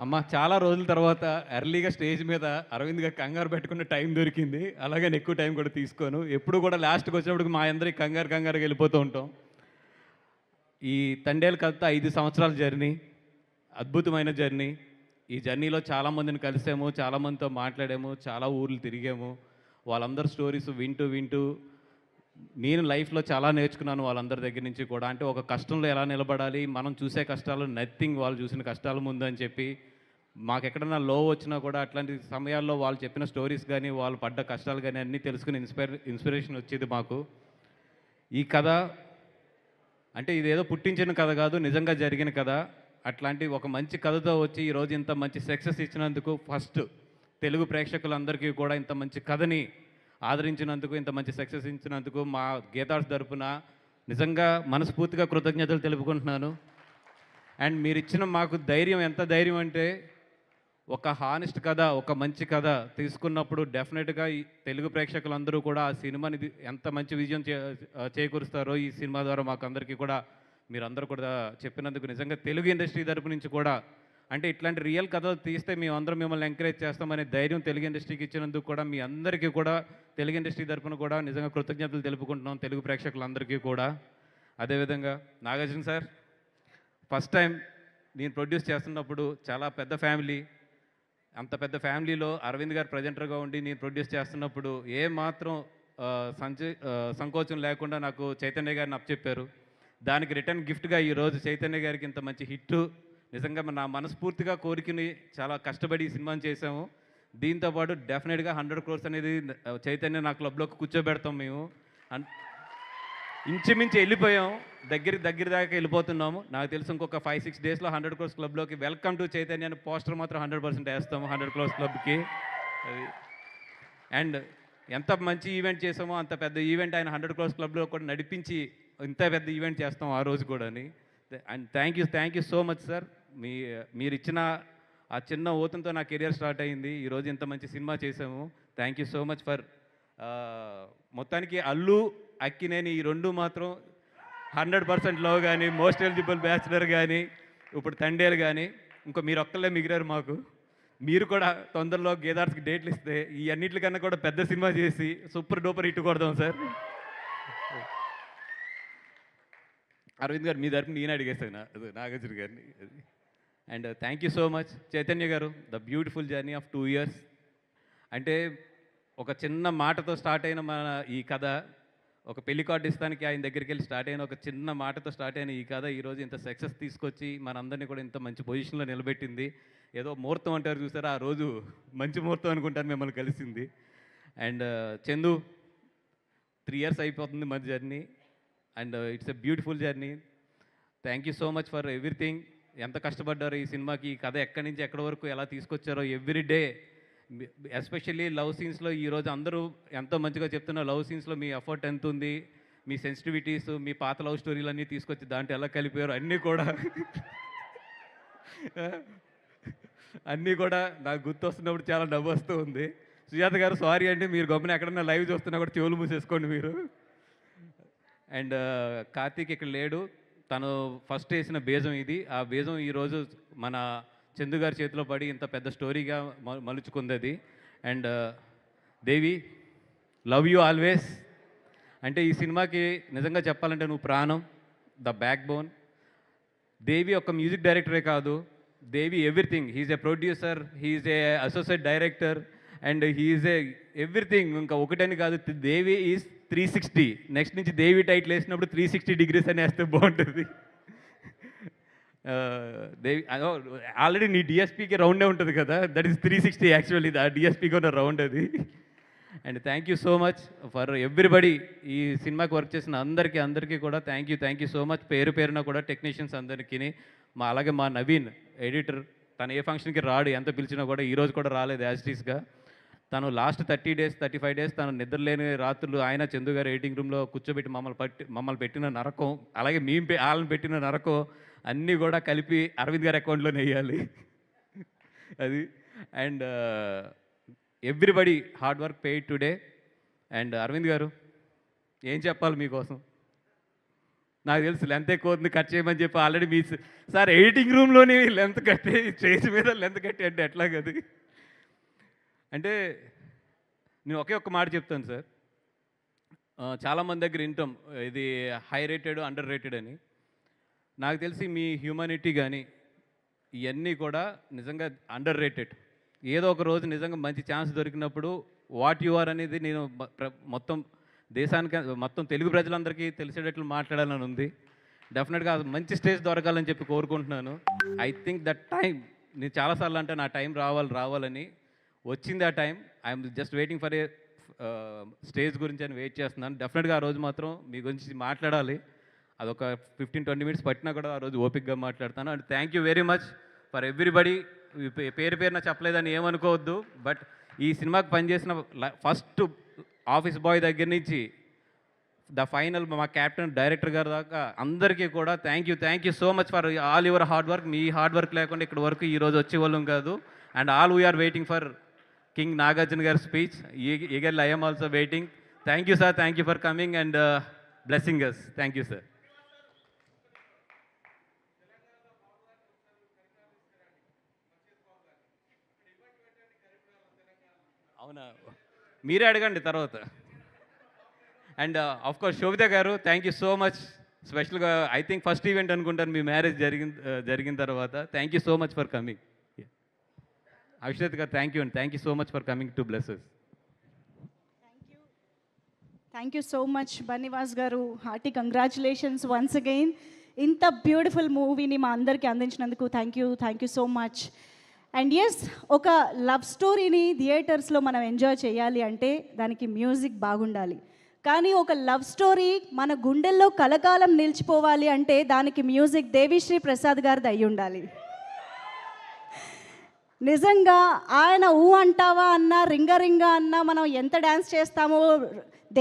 అమ్మ చాలా రోజుల తర్వాత ఎర్లీగా స్టేజ్ మీద అరవింద్‌గా కంగారు పెట్టుకునే టైం దొరికింది. అలాగని ఎక్కువ టైం కూడా తీసుకోను. ఎప్పుడు కూడా లాస్ట్‌కి వచ్చేప్పటికి మా అందరికి కంగారుగా వెళ్ళిపోతూ ఉంటాం. ఈ తండేలు కథ 5 సంవత్సరాల జర్నీ. అద్భుతమైన జర్నీ. ఈ జర్నీలో చాలామందిని కలిసాము. చాలామందితో మాట్లాడాము. చాలా ఊర్లు తిరిగాము. వాళ్ళందరి స్టోరీస్ వింటూ నేను లైఫ్‌లో చాలా నేర్చుకున్నాను వాళ్ళందరి దగ్గర నుంచి కూడా. అంటే ఒక కష్టంలో ఎలా నిలబడాలి, మనం చూసే కష్టాలు నథింగ్ వాళ్ళు చూసిన కష్టాల ముందు అని చెప్పి, మాకెక్కడన్నా లో వచ్చినా కూడా అట్లాంటి సమయాల్లో వాళ్ళు చెప్పిన స్టోరీస్ గానీ, వాళ్ళు పడ్డ కష్టాలు గానీ అన్నీ తెలుసుకుని ఇన్స్పిరేషన్ వచ్చేది మాకు. ఈ కథ అంటే ఇదేదో పుట్టించిన కథ కాదు, నిజంగా జరిగిన కథ. అట్లాంటి ఒక మంచి కథతో వచ్చి ఈరోజు ఇంత మంచి సక్సెస్ ఇచ్చినందుకు ఫస్ట్ తెలుగు ప్రేక్షకులందరికీ కూడా ఇంత మంచి కథని ఆదరించినందుకు, ఇంత మంచి సక్సెస్ ఇచ్చినందుకు మా గీతార్స్ తరపున నిజంగా మనస్ఫూర్తిగా కృతజ్ఞతలు తెలుపుకుంటున్నాను. అండ్ మీరిచ్చిన మాకు ధైర్యం ఎంత ధైర్యం అంటే, ఒక హానెస్ట్ కథ, ఒక మంచి కథ తీసుకున్నప్పుడు డెఫినెట్‌గా ఈ తెలుగు ప్రేక్షకులందరూ కూడా ఆ సినిమాని ఎంత మంచి విజయం చేకూరుస్తారో ఈ సినిమా ద్వారా మాకందరికీ కూడా మీరందరూ కూడా చెప్పినందుకు నిజంగా తెలుగు ఇండస్ట్రీ తరపు నుంచి కూడా అంటే ఇట్లాంటి రియల్ కథలు తీస్తే మేమందరం మిమ్మల్ని ఎంకరేజ్ చేస్తామనే ధైర్యం తెలుగు ఇండస్ట్రీకి ఇచ్చినందుకు కూడా మీ అందరికీ కూడా తెలుగు ఇండస్ట్రీ తరపున కూడా నిజంగా కృతజ్ఞతలు తెలుపుకుంటున్నాం తెలుగు ప్రేక్షకులందరికీ కూడా. అదేవిధంగా నాగార్జున సార్ ఫస్ట్ టైం నేను ప్రొడ్యూస్ చేస్తున్నప్పుడు చాలా పెద్ద ఫ్యామిలీ. అంత పెద్ద ఫ్యామిలీలో అరవింద్ గారు ప్రజెంటర్గా ఉండి నేను ప్రొడ్యూస్ చేస్తున్నప్పుడు ఏ మాత్రం సంకోచం లేకుండా నాకు చైతన్య గారిని అప్పచెప్పారు. దానికి రిటర్న్ గిఫ్ట్గా ఈరోజు చైతన్య గారికి ఇంత మంచి హిట్టు నిజంగా నా మనస్ఫూర్తిగా కోరికని చాలా కష్టపడి ఈ సినిమాని చేసాము. దీంతోపాటు డెఫినెట్గా 100 crores అనేది చైతన్య నా క్లబ్లోకి కూర్చోబెడతాం మేము. ఇంచుమించి వెళ్ళిపోయాం, దగ్గర దాకా వెళ్ళిపోతున్నాము. నాకు తెలిసి ఇంకొక 5-6 డేస్లో 100 crores క్లబ్లోకి వెల్కమ్ టు చైతన్య అని పోస్టర్ మాత్రం 100% వేస్తాము 100 crores క్లబ్కి. అది అండ్ ఎంత మంచి ఈవెంట్ చేసామో అంత పెద్ద ఈవెంట్ ఆయన 100 crores క్లబ్లో కూడా నడిపించి ఇంత పెద్ద ఈవెంట్ చేస్తాం ఆ రోజు కూడా. And thank you so much sir. మీరు ఇచ్చిన ఆ చిన్న ఓతంతో నా కెరియర్ స్టార్ట్ అయింది. ఈరోజు ఇంత మంచి సినిమా చేసాము. Thank you so much for మొత్తానికి అల్లు అక్కినేని ఈ రెండు మాత్రం 100% లవ్ కానీ, మోస్ట్ ఎలిజిబుల్ బ్యాచులర్ కానీ, ఇప్పుడు తండేలు కానీ, ఇంకో మీరు ఒక్కళ్ళే మిగిలారు మాకు. మీరు కూడా తొందరలో గేదార్స్కి డేట్లు ఇస్తే ఈ అన్నిటికన్నా కూడా పెద్ద సినిమా చేసి సూపర్ డూపర్ హిట్ కొడదాం సార్. అరవింద్ గారు మీ తరపున నేను అడిగేస్తాను నాగార్జున గారిని. And thank you so much Chaitanya గారు. The beautiful journey of 2 years. అంటే ఒక చిన్న మాటతో స్టార్ట్ అయిన మన ఈ కథ, ఒక పెళ్లి కార్డు ఇస్తానికి ఆయన దగ్గరికి వెళ్ళి స్టార్ట్ అయిన ఒక చిన్న మాటతో స్టార్ట్ అయిన ఈ కథ ఈరోజు ఇంత సక్సెస్ తీసుకొచ్చి మనందరినీ కూడా ఇంత మంచి పొజిషన్లో నిలబెట్టింది. ఏదో ముహూర్తం అంటారు చూసారా, ఆ రోజు మంచి ముహూర్తం అనుకుంటాను మిమ్మల్ని కలిసింది. అండ్ చందు 3 years అయిపోతుంది మన journey. And it's a beautiful journey. Thank you so much for everything. ఎంత కష్టపడ్డారో ఈ సినిమాకి, ఈ కథ ఎక్కడి నుంచి ఎక్కడి వరకు ఎలా తీసుకొచ్చారో ఎవ్రీ డే. ఎస్పెషల్లీ లవ్ సీన్స్లో ఈరోజు అందరూ ఎంతో మంచిగా చెప్తున్న లవ్ సీన్స్లో మీ ఎఫర్ట్ ఎంత ఉంది, మీ సెన్సిటివిటీస్, మీ పాత లవ్ స్టోరీలు అన్నీ తీసుకొచ్చి దాంట్లో ఎలా కలిపారు అన్నీ కూడా నాకు గుర్తొస్తున్నప్పుడు చాలా నవ్వు వస్తూ ఉంది. సుజాత గారు సారీ అండి, మీరు గమ్మున ఎక్కడన్నా లైవ్ చూస్తున్నా కూడా చెవులు మూసేసుకోండి మీరు. అండ్ కార్తీక్ ఇక్కడ లేడు, తను ఫస్ట్ వేసిన బీజం ఇది. ఆ బీజం ఈరోజు మన చందు గారి చేతిలో పడి ఇంత పెద్ద స్టోరీగా మలుచుకుంది అది. And Devi, love you always. అంటే ఈ సినిమాకి నిజంగా చెప్పాలంటే నువ్వు ప్రాణం, ద బ్యాక్ బోన్. దేవి ఒక మ్యూజిక్ డైరెక్టరే కాదు, Devi everything. He's a producer, he's a associate director, and he's a everything. ఇంకా ఒకటని కాదు, దేవి ఈజ్ 360. నెక్స్ట్ నుంచి దేవి టైటిల్ వేసినప్పుడు 360 degrees అని వేస్తే బాగుంటుంది. దేవి ఆల్రెడీ నీ డిఎస్పీకి రౌండే ఉంటుంది కదా, దట్ ఈస్ 360 యాక్చువల్లీ. ఆ డిఎస్పీకి ఉన్న రౌండ్ అది. And thank you so much for everybody. ఈ సినిమాకి వర్క్ చేసిన అందరికీ కూడా థ్యాంక్ యూ సో మచ్. పేరున కూడా టెక్నీషియన్స్ అందరికీ, అలాగే మా నవీన్ ఎడిటర్, తను ఏ ఫంక్షన్కి రాడు, ఎంత పిలిచినా కూడా ఈరోజు కూడా రాలేదు యాజ్ ఇట్ ఈస్గా. తను లాస్ట్ 30 days 35 days తను నిద్రలేని రాత్రులు ఆయన చందు గారు ఎడిటింగ్ రూమ్లో కూర్చోబెట్టి మమ్మల్ని పెట్టిన నరకం, అలాగే వాళ్ళని పెట్టిన నరకం అన్నీ కూడా కలిపి అరవింద్ గారి అకౌంట్లోనే వేయాలి అది. And everybody hard work paid today. And Arvind గారు ఏం చెప్పాలి మీకోసం? నాకు తెలుసు లెంత్ ఎక్కువ అవుతుంది కట్ చేయమని చెప్పి ఆల్రెడీ మీ సార్ ఎడిటింగ్ రూమ్లోని లెంత్ కట్టి స్టేజ్ మీద లెంత్ కట్టి అంటే ఎట్లా కదా. అంటే నేను ఒకే ఒక్క మాట చెప్తాను సార్. చాలామంది దగ్గర వింటాం ఇది హై రేటెడ్ అండర్ రేటెడ్ అని. నాకు తెలిసి మీ హ్యూమానిటీ కానీ ఇవన్నీ కూడా నిజంగా అండర్ రేటెడ్. ఏదో ఒక రోజు నిజంగా మంచి ఛాన్స్ దొరికినప్పుడు వాట్ యు ఆర్ అనేది నేను మొత్తం దేశానికి మొత్తం తెలుగు ప్రజలందరికీ తెలిసేటట్లు మాట్లాడాలని ఉంది. డెఫినెట్గా మంచి స్టేజ్ దొరకాలని చెప్పి కోరుకుంటున్నాను. ఐ థింక్ దట్ టైం నేను చాలాసార్లు అంటే నా టైం రావాలని వచ్చింది. ఆ time I'm just waiting for a stage గురించి అని వెయిట్ చేస్తున్నాను. డెఫినెట్గా ఆ రోజు మాత్రం మీ గురించి మాట్లాడాలి. అదొక 15-20 మినిట్స్ పట్టినా కూడా ఆ రోజు ఓపిక్గా మాట్లాడతాను. And thank you very much for everybody. పేరున చెప్పలేదని ఏమనుకోవద్దు. బట్ ఈ సినిమాకి పనిచేసిన ఫస్ట్ ఆఫీస్ బాయ్ దగ్గర నుంచి ద ఫైనల్ మా క్యాప్టెన్ డైరెక్టర్ గారు దాకా అందరికీ కూడా thank you so much for all your hard work. మీ హార్డ్ వర్క్ లేకుండా ఇక్కడ వరకు ఈరోజు వచ్చేవాళ్ళం కాదు. And all we are waiting for king Nagarjuna గారి speech. Eagerly I'm also waiting. Thank you sir, thank you for coming and blessing us. Thank you sir. అవునా, మీరే అడగండి తర్వాత. అండ్ కోర్స్ శోభిత గారు థ్యాంక్ యూ సో మచ్. స్పెషల్గా ఐ థింక్ ఫస్ట్ ఈవెంట్ అనుకుంటాను మీ marriage జరిగిన తర్వాత. Thank you so much for coming. Akshat గారు thank you and thank you so much for coming to blesses. Thank you so much Bunny Vas గారు. Hearty congratulations once again. ఇంత beautiful మూవీని మా అందరికీ అందించినందుకు thank you so much. And yes, ఒక love స్టోరీని థియేటర్స్లో మనం ఎంజాయ్ చేయాలి అంటే దానికి మ్యూజిక్ బాగుండాలి. కానీ ఒక లవ్ స్టోరీ మన గుండెల్లో కలకాలం నిలిచిపోవాలి అంటే దానికి మ్యూజిక్ దేవిశ్రీ ప్రసాద్ గారిది అయి ఉండాలి. నిజంగా ఆయన ఊ అంటావా అన్నా రింగ అన్నా మనం ఎంత డ్యాన్స్ చేస్తామో,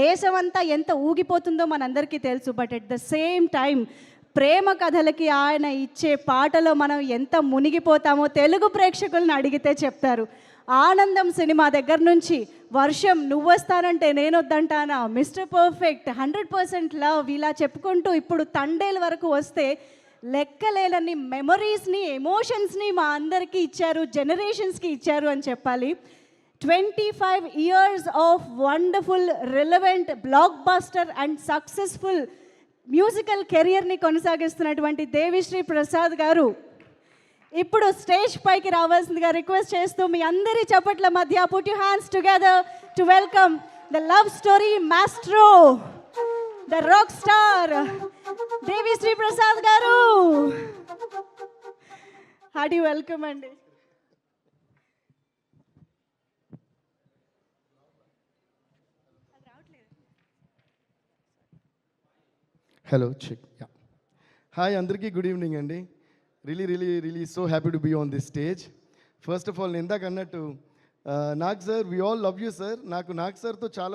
దేశం అంతా ఎంత ఊగిపోతుందో మనందరికీ తెలుసు. But at the same time ప్రేమ కథలకి ఆయన ఇచ్చే పాటలో మనం ఎంత మునిగిపోతామో తెలుగు ప్రేక్షకులను అడిగితే చెప్తారు. ఆనందం సినిమా దగ్గర నుంచి వర్షం, నువ్వొస్తానంటే నేను వద్దంటానా, మిస్టర్ పర్ఫెక్ట్, 100% లవ్, ఇలా చెప్పుకుంటూ ఇప్పుడు తండేల్ వరకు వస్తే లెక్కలేనన్ని మెమరీస్ని, ఎమోషన్స్ని మా అందరికీ ఇచ్చారు, జనరేషన్స్కి ఇచ్చారు అని చెప్పాలి. 25 years of wonderful, relevant, blockbuster and successful musical కెరియర్ని కొనసాగిస్తున్నటువంటి దేవిశ్రీ ప్రసాద్ గారు ఇప్పుడు స్టేజ్ పైకి రావాల్సిందిగా రిక్వెస్ట్ చేస్తూ మీ అందరి చప్పట్ల మధ్య put your hands together to welcome the love story maestro, the rock star Devi Sri Prasad గారు. హార్టీ వెల్కమ్ అండి. Hello check. హాయ్ అందరికీ గుడ్ ఈవినింగ్ అండి. Really so happy to be on this stage. First of all ఇందాక అన్నట్టు Nag sir, we all love you sir. నాకు నాగ్ సార్తో చాలా